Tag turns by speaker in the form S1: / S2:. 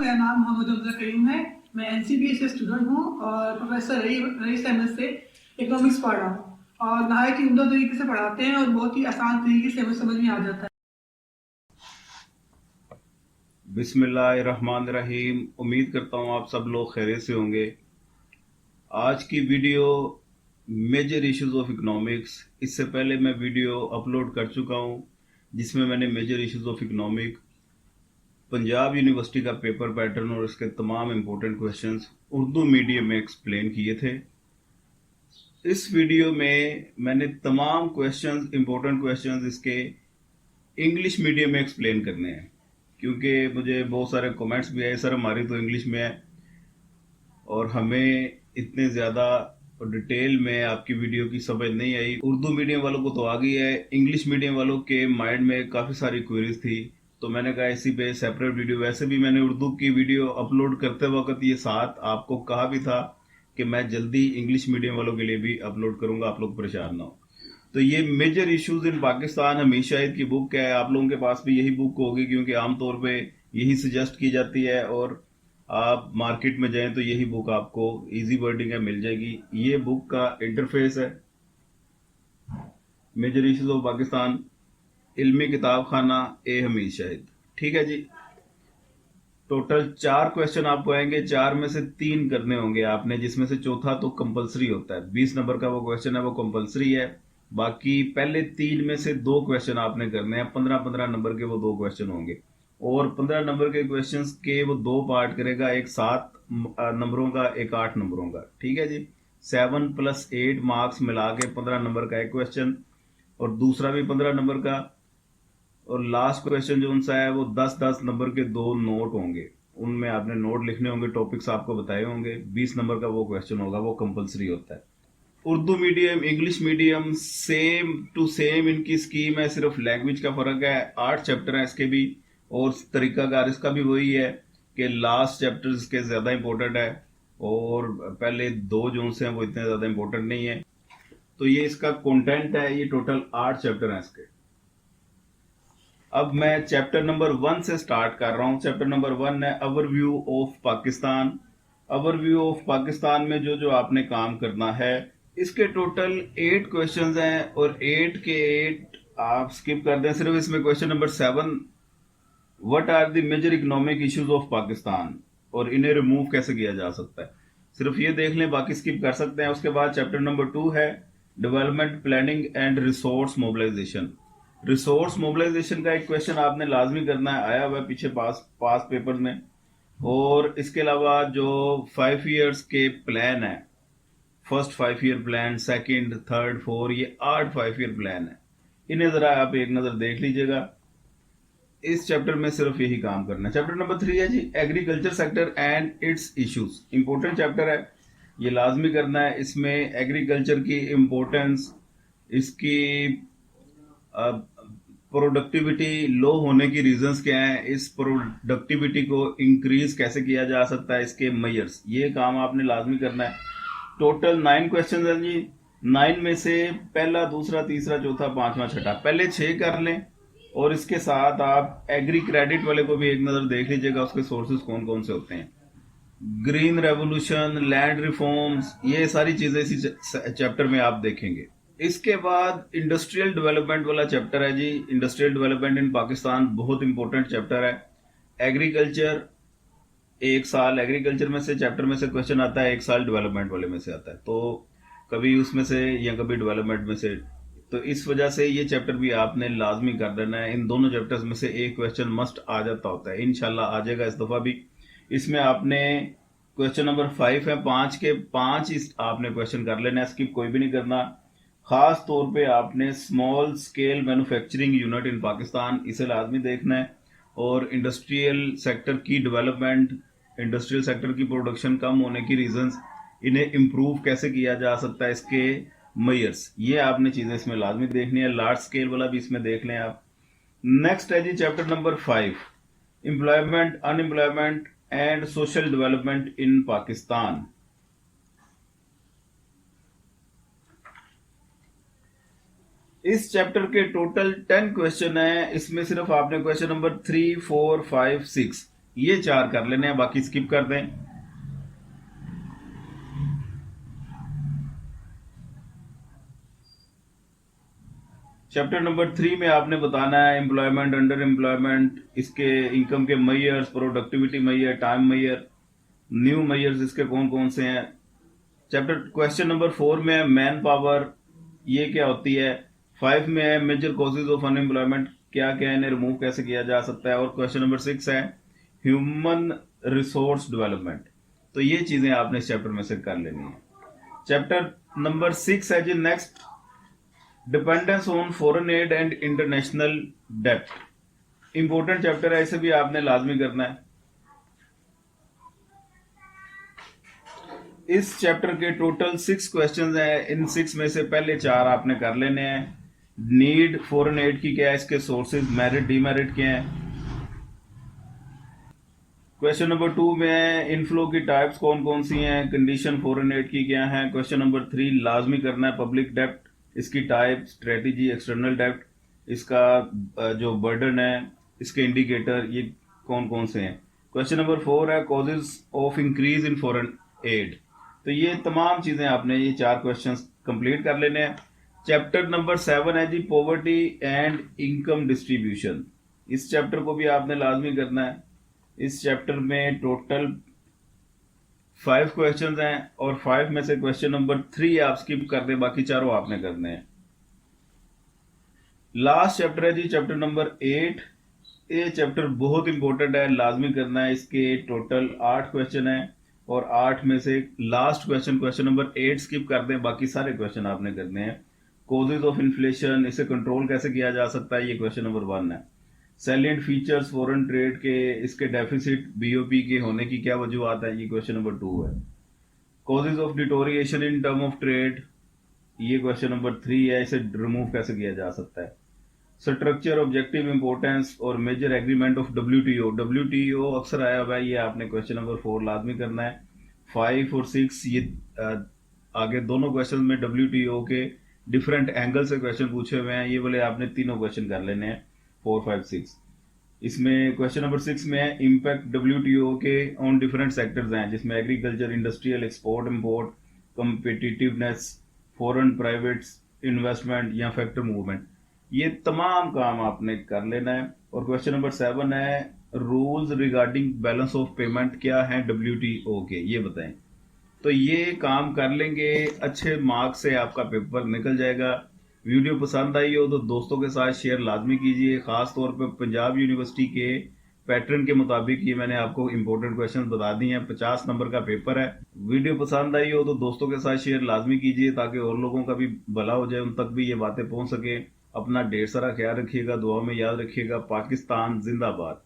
S1: मेरा नाम मोहम्मद अब्दुल करीम है। मैं एनसीबी से स्टूडेंट हूँ और प्रोफेसर रईस अहमद से इकोनॉमिक्स पढ़ रहा हूँ और नहायत ही उम्दा तरीके से पढ़ाते हैं और बहुत ही आसान तरीके से हमें समझ में आ जाता है।
S2: बिस्मिल्लाहिर्रहमानिर्रहीम। उम्मीद करता हूँ आप सब लोग खैरियत से होंगे। आज की video major issues of economics. इससे पहले मैं वीडियो अपलोड कर चुका हूँ जिसमें मैंने major issues of economic, Punjab university का पेपर पैटर्न और इसके तमाम इम्पोर्टेंट क्वेश्चंस उर्दू मीडियम में एक्सप्लेन किए थे। इस वीडियो में मैंने तमाम क्वेश्चंस, इम्पोर्टेंट क्वेश्चंस इसके इंग्लिश मीडियम में एक्सप्लेन करने हैं, क्योंकि मुझे बहुत सारे कमेंट्स भी आए, सर हमारी तो इंग्लिश में है और हमें इतने ज़्यादा डिटेल में आपकी वीडियो की समझ नहीं आई। उर्दू मीडियम वालों को तो आ गई है, इंग्लिश मीडियम वालों के माइंड में काफ़ी सारी क्वेरीज थी, तो मैंने कहा इसी पे सेपरेट वीडियो। वैसे भी मैंने उर्दू की वीडियो अपलोड करते वक्त ये साथ आपको कहा भी था कि मैं जल्दी इंग्लिश मीडियम वालों के लिए भी अपलोड करूंगा, आप लोग परेशान ना हो। तो ये major issues in Pakistan Hamid Shahid की बुक है, आप लोगों के पास भी यही बुक होगी क्योंकि आमतौर पे यही सजेस्ट की जाती है और आप मार्केट में जाएं तो यही बुक आपको इजी वर्डिंग है मिल जाएगी। ये बुक का इंटरफेस है, मेजर इश्यूज ऑफ पाकिस्तान, इल्मी किताब खाना ए हमीद शाहिद। ठीक है जी। टोटल 4 क्वेश्चन आपको आएंगे, 4 में से 3 करने होंगे आपने, जिसमें से चौथा तो कंपलसरी होता है। 20 नंबर का वो क्वेश्चन है, वो कंपलसरी है। बाकी पहले 3 में से 2 क्वेश्चन आपने करने हैं, 15-15 नंबर के वो 2 क्वेश्चन होंगे और 15 नंबर के क्वेश्चंस के वो 2 पार्ट करेगा, एक 7 नंबरों का, एक 8 नंबरों का। ठीक है जी। 7 + 8 मार्क्स मिला के 15 नंबर का एक क्वेश्चन और दूसरा भी 15 नंबर का, और लास्ट क्वेश्चन जो उनसा है वो 10-10 नंबर के 2 नोट होंगे, उनमें आपने नोट लिखने होंगे, टॉपिक्स आपको बताए होंगे। 20 नंबर का वो क्वेश्चन होगा, वो कंपलसरी होता है। Urdu medium, English medium same to same इनकी स्कीम है, सिर्फ लैंग्वेज का फर्क है। 8 चैप्टर है इसके भी और तरीकाकार इसका भी वही है कि लास्ट चैप्टर इसके ज्यादा इंपॉर्टेंट है और पहले 2 जो हैं वो इतने ज्यादा इंपॉर्टेंट नहीं है। तो ये इसका कंटेंट है, ये टोटल 8 चैप्टर हैं इसके। अब मैं चैप्टर नंबर 1 से स्टार्ट कर रहा हूं। चैप्टर नंबर 1 है overview of Pakistan. Overview of Pakistan में जो जो आपने काम करना है, इसके टोटल 8 क्वेश्चंस हैं और 8 के 8 आप स्किप कर दें। सिर्फ इसमें question number 7, what are the major economic issues of Pakistan, और इन्हें रिमूव कैसे किया जा सकता है, सिर्फ ये देख लें, बाकी स्किप कर सकते हैं। उसके बाद चैप्टर नंबर 2 है development planning and resource mobilisation. Resource mobilisation का एक क्वेश्चन आपने लाजमी करना है, आया हुआ है पीछे पास पेपर में। और इसके अलावा जो 5 ईयर्स के प्लान है, first 5 year plan, second, third, 4, ये 8 5 ईयर प्लान है, इन्हें जरा आप एक नजर देख लीजिएगा। इस चैप्टर में सिर्फ यही काम करना है। चैप्टर नंबर 3 है जी agriculture sector and its issues. Important chapter है, ये लाजमी करना है। इसमें एग्रीकल्चर की इंपॉर्टेंस, इसकी प्रोडक्टिविटी लो होने की रीजंस क्या हैं, इस प्रोडक्टिविटी को इंक्रीज कैसे किया जा सकता है, इसके मेजर्स, ये काम आपने लाजमी करना है। टोटल 9 क्वेश्चन है जी। 9 में से पहला, दूसरा, तीसरा, चौथा, पांचवा, छठा, पहले 6 कर लें और इसके साथ आप एग्री क्रेडिट वाले को भी एक नजर देख लीजिएगा, उसके सोर्सेज कौन कौन से होते हैं। ग्रीन रेवोल्यूशन, लैंड रिफॉर्म्स, ये सारी चीजें इसी चैप्टर में आप देखेंगे। इसके बाद इंडस्ट्रियल डेवलपमेंट वाला चैप्टर है जी। इंडस्ट्रियल डेवलपमेंट इन पाकिस्तान बहुत इंपॉर्टेंट चैप्टर है। एग्रीकल्चर, 1 साल एग्रीकल्चर में से चैप्टर में से क्वेश्चन आता है, 1 साल डेवलपमेंट वाले में से आता है, तो कभी उसमें से या कभी डेवलपमेंट में से। तो इस वजह से ये चैप्टर भी आपने लाजमी कर देना है। इन दोनों चैप्टर्स में से एक क्वेश्चन मस्ट आ जाता होता है, इंशाल्लाह आ जाएगा इस दफा भी। इसमें आपने क्वेश्चन नंबर 5 है, 5 के 5 आपने क्वेश्चन कर लेना है, स्किप कोई भी नहीं करना। खास तौर पे आपने small scale manufacturing unit in Pakistan, इसे लाजमी देखना है। और इंडस्ट्रियल सेक्टर की डेवलपमेंट, इंडस्ट्रियल सेक्टर की प्रोडक्शन कम होने की रीजंस, इन्हें इम्प्रूव कैसे किया जा सकता है, इसके मेजर्स, ये आपने चीजें इसमें लाजमी देखनी है। लार्ज स्केल वाला भी इसमें देख लें आप। नेक्स्ट है जी chapter number 5, employment, unemployment and social development in Pakistan. इस चैप्टर के टोटल 10 क्वेश्चन है, इसमें सिर्फ आपने क्वेश्चन नंबर 3, 4, 5, 6 ये 4 कर लेने हैं, बाकी स्किप कर दें। चैप्टर नंबर 3 में आपने बताना है एम्प्लॉयमेंट, अंडर एम्प्लॉयमेंट, इसके इनकम के measures, productivity measure, time measure, new measures इसके कौन कौन से हैं। चैप्टर क्वेश्चन नंबर 4 में है मैन पावर, ये क्या होती है। 5 में है मेजर कॉजेज ऑफ अनएम्प्लॉयमेंट, क्या क्या है, इन्हें रिमूव कैसे किया जा सकता है। और क्वेश्चन नंबर 6 है ह्यूमन रिसोर्स डेवलपमेंट। तो ये चीजें आपने इस चैप्टर में से कर लेनी है। चैप्टर नंबर 6 है जी next, dependence on foreign aid and international डेब्ट। इंपॉर्टेंट चैप्टर है, इसे भी आपने लाजमी करना है। इस चैप्टर के टोटल 6 क्वेश्चंस हैं, इन 6 में से पहले 4 आपने कर लेने हैं। नीड फॉरेन एड की क्या है, इसके सोर्सेज, मेरिट डीमेरिट क्या है। क्वेश्चन नंबर 2 में है इनफ्लो की टाइप्स कौन कौन सी हैं, कंडीशन फॉरेन एड की क्या है। क्वेश्चन नंबर 3 लाजमी करना है पब्लिक डेब्ट, इसकी टाइप, स्ट्रेटेजी, एक्सटर्नल डेब्ट, इसका जो बर्डन है, इसके इंडिकेटर, ये कौन कौन से हैं। क्वेश्चन नंबर 4 है causes of increase in foreign add. तो ये तमाम चीजें आपने ये 4 क्वेश्चंस कंप्लीट कर लेने हैं। चैप्टर नंबर 7 है जी पॉवर्टी एंड इनकम डिस्ट्रीब्यूशन। इस चैप्टर को भी आपने लाजमी करना है। इस चैप्टर में टोटल 5 क्वेश्चंस हैं और 5 में से क्वेश्चन नंबर 3 आप स्किप कर दें, बाकी चारों आपने करने हैं। लास्ट चैप्टर है जी चैप्टर नंबर 8। ये चैप्टर बहुत इंपॉर्टेंट है, लाजमी करना है। इसके टोटल 8 क्वेश्चन हैं और 8 में से लास्ट क्वेश्चन नंबर 8 स्किप कर दें, बाकी सारे क्वेश्चन आपने करने हैं। कॉजेज ऑफ इन्फ्लेशन, इसे कंट्रोल कैसे किया जा सकता है, ये क्वेश्चन नंबर 1 है। सैलिएंट फीचर्स फॉरेन ट्रेड के, इसके डेफिसिट बीओपी के होने की क्या वजूहत है, ये क्वेश्चन नंबर 2 है। Causes of deterioration in term of trade, ये क्वेश्चन नंबर 3 है, इसे रिमूव कैसे किया जा सकता है। स्ट्रक्चर, ऑब्जेक्टिव, इंपॉर्टेंस और मेजर एग्रीमेंट ऑफ डब्ल्यूटीओ अक्सर आया हुआ है, ये आपने क्वेश्चन नंबर 4 लाजमी करना है। 5 और 6 ये आगे दोनों क्वेश्चन में डब्ल्यूटीओ के डिफरेंट एंगल से क्वेश्चन पूछे हुए हैं, ये वाले आपने तीनों क्वेश्चन कर लेने हैं 4, 5, 6। इसमें क्वेश्चन नंबर 6 में है इम्पैक्ट डब्ल्यूटीओ के ऑन डिफरेंट सेक्टर्स हैं, जिसमें agriculture, industrial, export import, competitiveness, foreign private investment या फैक्टर मूवमेंट, ये तमाम काम आपने कर लेना है। और क्वेश्चन नंबर 7 है rules regarding balance of payment, क्या है डब्ल्यूटीओ के, ये बताएं। तो ये काम कर लेंगे, अच्छे मार्क्स से आपका पेपर निकल जाएगा। वीडियो पसंद आई हो तो दोस्तों के साथ शेयर लाजमी कीजिए, खास तौर पे पंजाब यूनिवर्सिटी के पैटर्न के मुताबिक ये मैंने आपको इंपॉर्टेंट क्वेश्चन बता दिए हैं। 50 नंबर का पेपर है। वीडियो पसंद आई हो तो दोस्तों के साथ शेयर लाजमी कीजिए ताकि और लोगों का भी भला हो जाए, उन तक भी ये बातें पहुंच सके। अपना ढेर सारा ख्याल रखिएगा, दुआ में याद रखिएगा। पाकिस्तान जिंदाबाद।